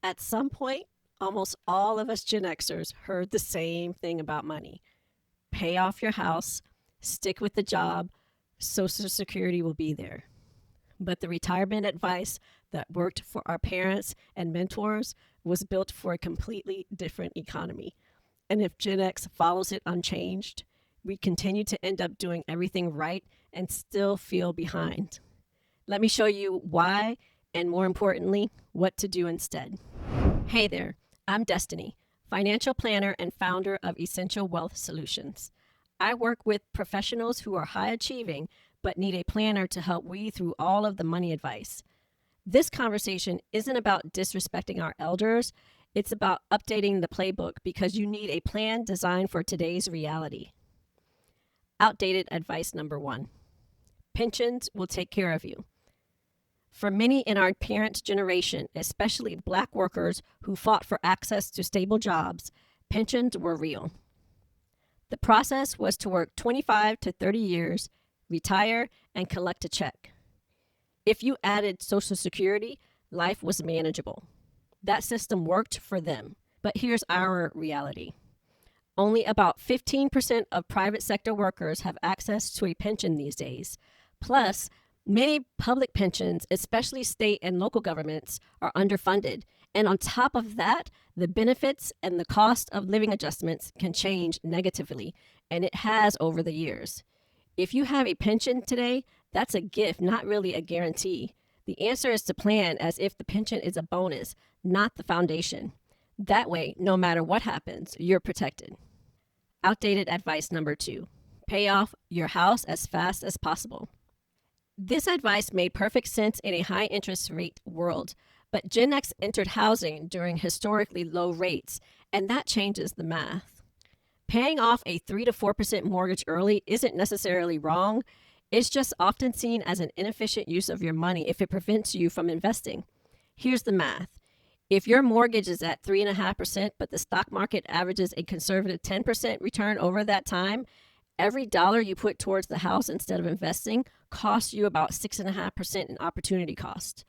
At some point, almost all of us Gen Xers heard the same thing about money. Pay off your house, stick with the job, Social Security will be there. But the retirement advice that worked for our parents and mentors was built for a completely different economy. And if Gen X follows it unchanged, we continue to end up doing everything right and still feel behind. Let me show you why, and more importantly, what to do instead. Hey there, I'm Destiny, financial planner and founder of Essential Wealth Solutions. I work with professionals who are high achieving but need a planner to help weed through all of the money advice. This conversation isn't about disrespecting our elders, it's about updating the playbook because you need a plan designed for today's reality. Outdated advice number 1. Pensions will take care of you. For many in our parents' generation, especially Black workers who fought for access to stable jobs, pensions were real. The process was to work 25 to 30 years, retire, and collect a check. If you added Social Security, life was manageable. That system worked for them. But here's our reality. Only about 15% of private sector workers have access to a pension these days. Plus, many public pensions, especially state and local governments, are underfunded. And on top of that, the benefits and the cost of living adjustments can change negatively, and it has over the years. If you have a pension today, that's a gift, not really a guarantee. The answer is to plan as if the pension is a bonus, not the foundation. That way, no matter what happens, you're protected. Outdated advice number 2. Pay off your house as fast as possible. This advice made perfect sense in a high interest rate world, but Gen X entered housing during historically low rates, and that changes the math. Paying off a 3 to 4% mortgage early isn't necessarily wrong. It's just often seen as an inefficient use of your money if it prevents you from investing. Here's the math. If your mortgage is at 3.5%, but the stock market averages a conservative 10% return over that time, every dollar you put towards the house instead of investing costs you about 6.5% in opportunity cost.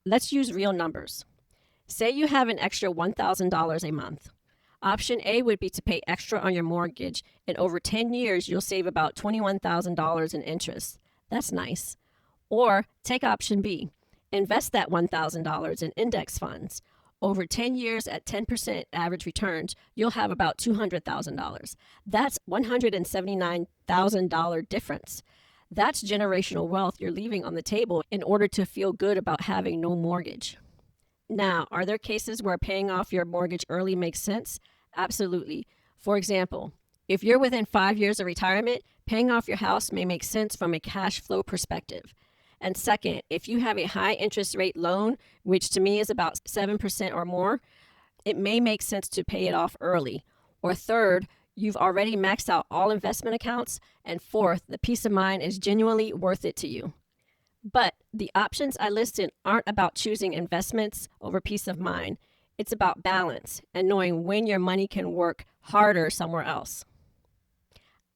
Let's use real numbers. Say you have an extra $1,000 a month. Option A would be to pay extra on your mortgage, and over 10 years, you'll save about $21,000 in interest. That's nice. Or take option B. Invest that $1,000 in index funds. Over 10 years at 10% average returns, you'll have about $200,000. That's $179,000 difference. That's generational wealth you're leaving on the table in order to feel good about having no mortgage. Now, are there cases where paying off your mortgage early makes sense? Absolutely. For example, if you're within 5 years of retirement, paying off your house may make sense from a cash flow perspective. And second, if you have a high interest rate loan, which to me is about 7% or more, it may make sense to pay it off early. Or third, you've already maxed out all investment accounts. And fourth, the peace of mind is genuinely worth it to you. But the options I listed aren't about choosing investments over peace of mind. It's about balance and knowing when your money can work harder somewhere else.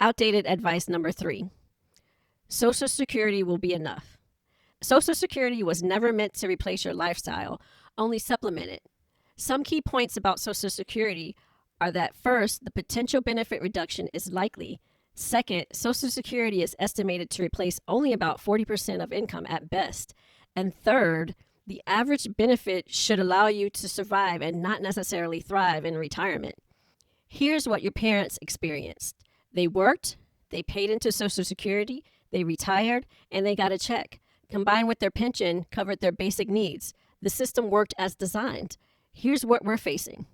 Outdated advice number 3. Social Security will be enough. Social Security was never meant to replace your lifestyle, only supplement it. Some key points about Social Security are that first, the potential benefit reduction is likely. Second, Social Security is estimated to replace only about 40% of income at best. And third, the average benefit should allow you to survive and not necessarily thrive in retirement. Here's what your parents experienced. They worked, they paid into Social Security, they retired, and they got a check. Combined with their pension, covered their basic needs. The system worked as designed. Here's what we're facing.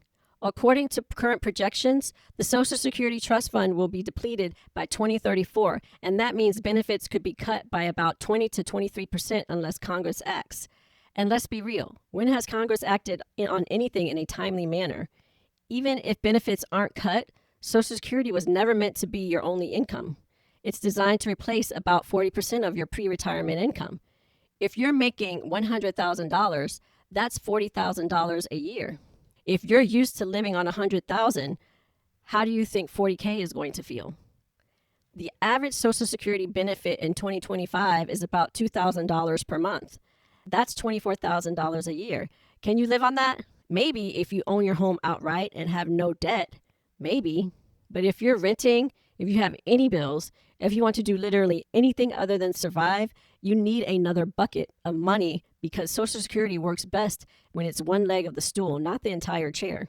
According to current projections, the Social Security Trust Fund will be depleted by 2034, and that means benefits could be cut by about 20 to 23% unless Congress acts. And let's be real, when has Congress acted on anything in a timely manner? Even if benefits aren't cut, Social Security was never meant to be your only income. It's designed to replace about 40% of your pre-retirement income. If you're making $100,000, that's $40,000 a year. If you're used to living on $100,000, how do you think $40K is going to feel? The average Social Security benefit in 2025 is about $2,000 per month. That's $24,000 a year. Can you live on that? Maybe if you own your home outright and have no debt, maybe. But if you're renting, if you have any bills, if you want to do literally anything other than survive, you need another bucket of money because Social Security works best when it's one leg of the stool, not the entire chair.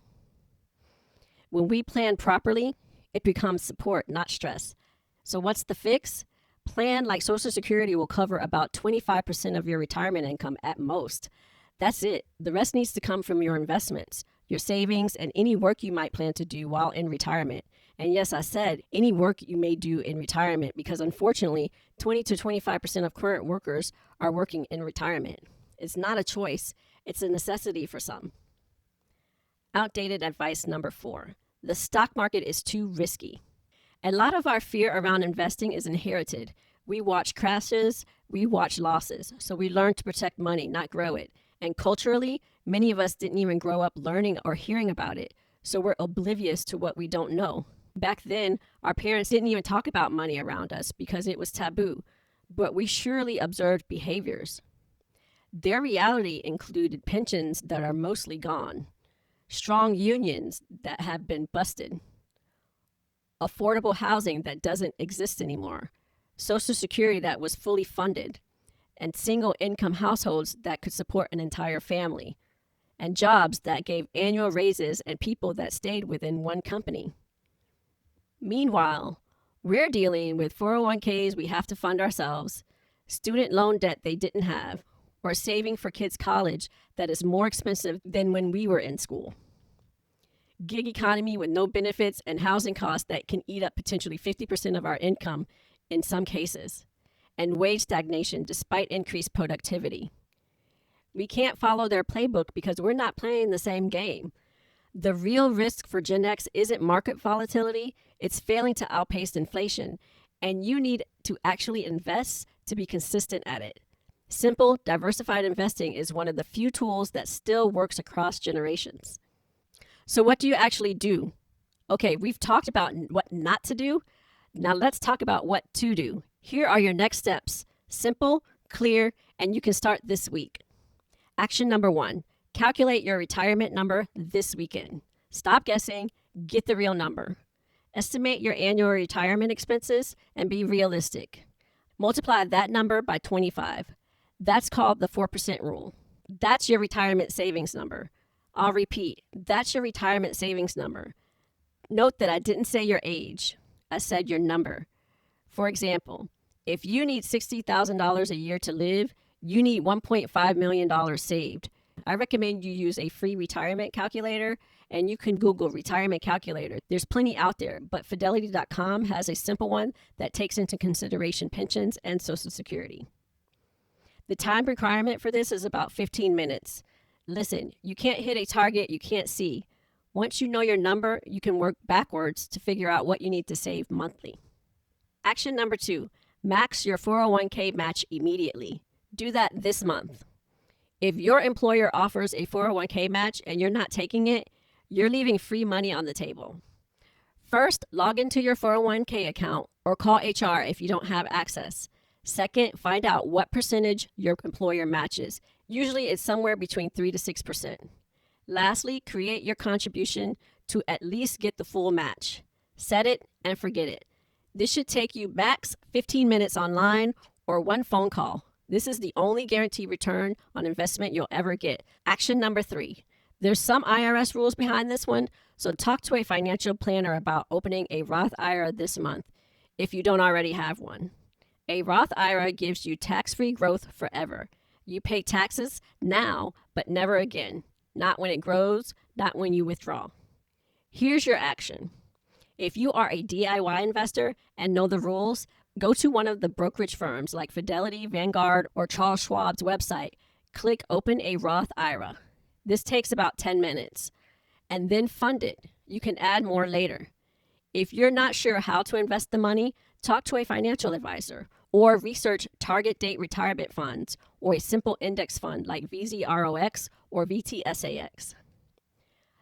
When we plan properly, it becomes support, not stress. So what's the fix? Plan like Social Security will cover about 25% of your retirement income at most. That's it. The rest needs to come from your investments, your savings, and any work you might plan to do while in retirement. And yes, I said any work you may do in retirement because unfortunately, 20 to 25% of current workers are working in retirement. It's not a choice, it's a necessity for some. Outdated advice number 4. The stock market is too risky. A lot of our fear around investing is inherited. We watch crashes, we watch losses, so we learn to protect money, not grow it. And culturally, many of us didn't even grow up learning or hearing about it, so we're oblivious to what we don't know. Back then, our parents didn't even talk about money around us because it was taboo, but we surely observed behaviors. Their reality included pensions that are mostly gone, strong unions that have been busted, affordable housing that doesn't exist anymore, Social Security that was fully funded, and single income households that could support an entire family, and jobs that gave annual raises and people that stayed within one company. Meanwhile, we're dealing with 401ks we have to fund ourselves, student loan debt they didn't have, or saving for kids' college that is more expensive than when we were in school. Gig economy with no benefits and housing costs that can eat up potentially 50% of our income in some cases, and wage stagnation despite increased productivity. We can't follow their playbook because we're not playing the same game. The real risk for Gen X isn't market volatility, it's failing to outpace inflation, and you need to actually invest to be consistent at it. Simple, diversified investing is one of the few tools that still works across generations. So what do you actually do? Okay, we've talked about what not to do. Now let's talk about what to do. Here are your next steps. Simple, clear, and you can start this week. Action number 1, calculate your retirement number this weekend. Stop guessing, get the real number. Estimate your annual retirement expenses and be realistic. Multiply that number by 25. That's called the 4% rule. That's your retirement savings number. I'll repeat, that's your retirement savings number. Note that I didn't say your age. I said your number. For example, if you need $60,000 a year to live, you need $1.5 million saved. I recommend you use a free retirement calculator, and you can Google retirement calculator. There's plenty out there, but Fidelity.com has a simple one that takes into consideration pensions and Social Security. The time requirement for this is about 15 minutes. Listen, you can't hit a target you can't see. Once you know your number, you can work backwards to figure out what you need to save monthly. Action number 2, max your 401k match immediately. Do that this month. If your employer offers a 401k match and you're not taking it, you're leaving free money on the table. First, log into your 401k account or call HR if you don't have access. Second, find out what percentage your employer matches. Usually it's somewhere between 3 to 6%. Lastly, create your contribution to at least get the full match. Set it and forget it. This should take you max 15 minutes online or one phone call. This is the only guaranteed return on investment you'll ever get. Action number 3. There's some IRS rules behind this one, so talk to a financial planner about opening a Roth IRA this month if you don't already have one. A Roth IRA gives you tax-free growth forever. You pay taxes now, but never again. Not when it grows, not when you withdraw. Here's your action. If you are a DIY investor and know the rules, go to one of the brokerage firms like Fidelity, Vanguard, or Charles Schwab's website. Click Open a Roth IRA. This takes about 10 minutes. And then fund it. You can add more later. If you're not sure how to invest the money, talk to a financial advisor or research target date retirement funds or a simple index fund like VZROX or VTSAX.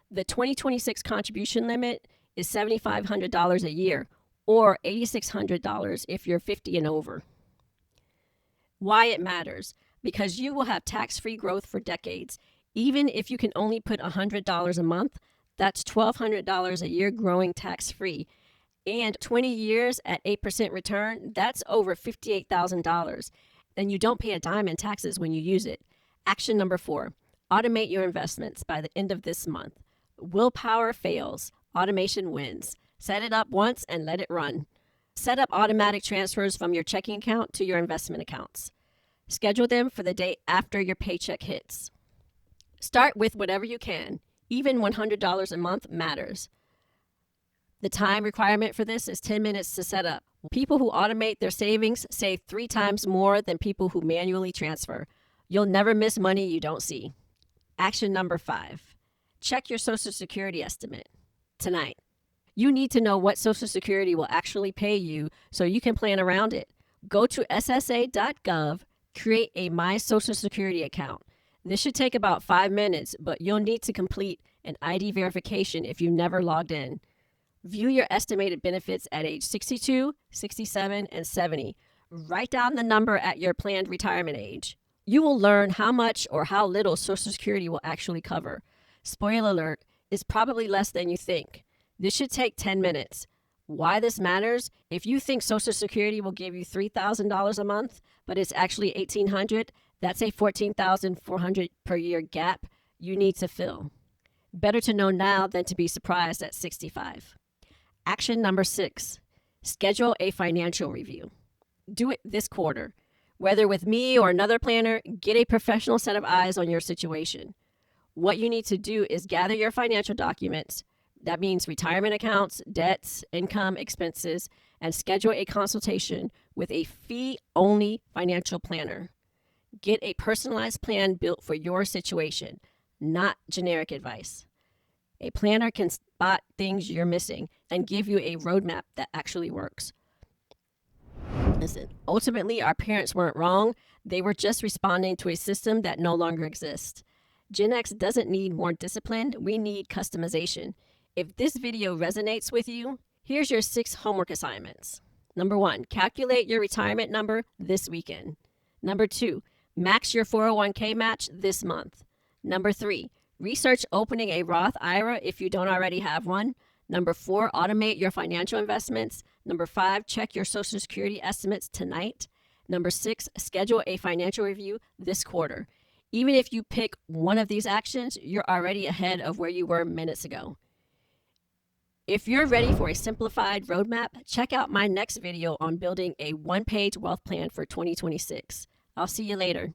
The 2026 contribution limit is $7,500 a year or $8,600 if you're 50 and over. Why it matters? Because you will have tax-free growth for decades. Even if you can only put $100 a month, that's $1,200 a year growing tax-free. And 20 years at 8% return, that's over $58,000. And you don't pay a dime in taxes when you use it. Action number 4, automate your investments by the end of this month. Willpower fails, automation wins. Set it up once and let it run. Set up automatic transfers from your checking account to your investment accounts. Schedule them for the day after your paycheck hits. Start with whatever you can. Even $100 a month matters. The time requirement for this is 10 minutes to set up. People who automate their savings save 3 times more than people who manually transfer. You'll never miss money you don't see. Action number 5, check your Social Security estimate tonight. You need to know what Social Security will actually pay you so you can plan around it. Go to ssa.gov, create a My Social Security account. This should take about 5 minutes, but you'll need to complete an ID verification if you never logged in. View your estimated benefits at age 62, 67, and 70. Write down the number at your planned retirement age. You will learn how much or how little Social Security will actually cover. Spoiler alert, it's probably less than you think. This should take 10 minutes. Why this matters? If you think Social Security will give you $3,000 a month, but it's actually $1,800, that's a $14,400 per year gap you need to fill. Better to know now than to be surprised at 65. Action number 6, schedule a financial review. Do it this quarter. Whether with me or another planner, get a professional set of eyes on your situation. What you need to do is gather your financial documents. That means retirement accounts, debts, income, expenses, and schedule a consultation with a fee-only financial planner. Get a personalized plan built for your situation, not generic advice. A planner can spot things you're missing and give you a roadmap that actually works. Listen, ultimately, our parents weren't wrong. They were just responding to a system that no longer exists. Gen X doesn't need more discipline. We need customization. If this video resonates with you, here's your 6 homework assignments. Number 1, calculate your retirement number this weekend. Number 2, max your 401k match this month. Number 3, research opening a Roth IRA if you don't already have one. Number 4, automate your financial investments. Number 5, check your Social Security estimates tonight. Number 6, schedule a financial review this quarter. Even if you pick one of these actions, you're already ahead of where you were minutes ago. If you're ready for a simplified roadmap, check out my next video on building a one-page wealth plan for 2026. I'll see you later.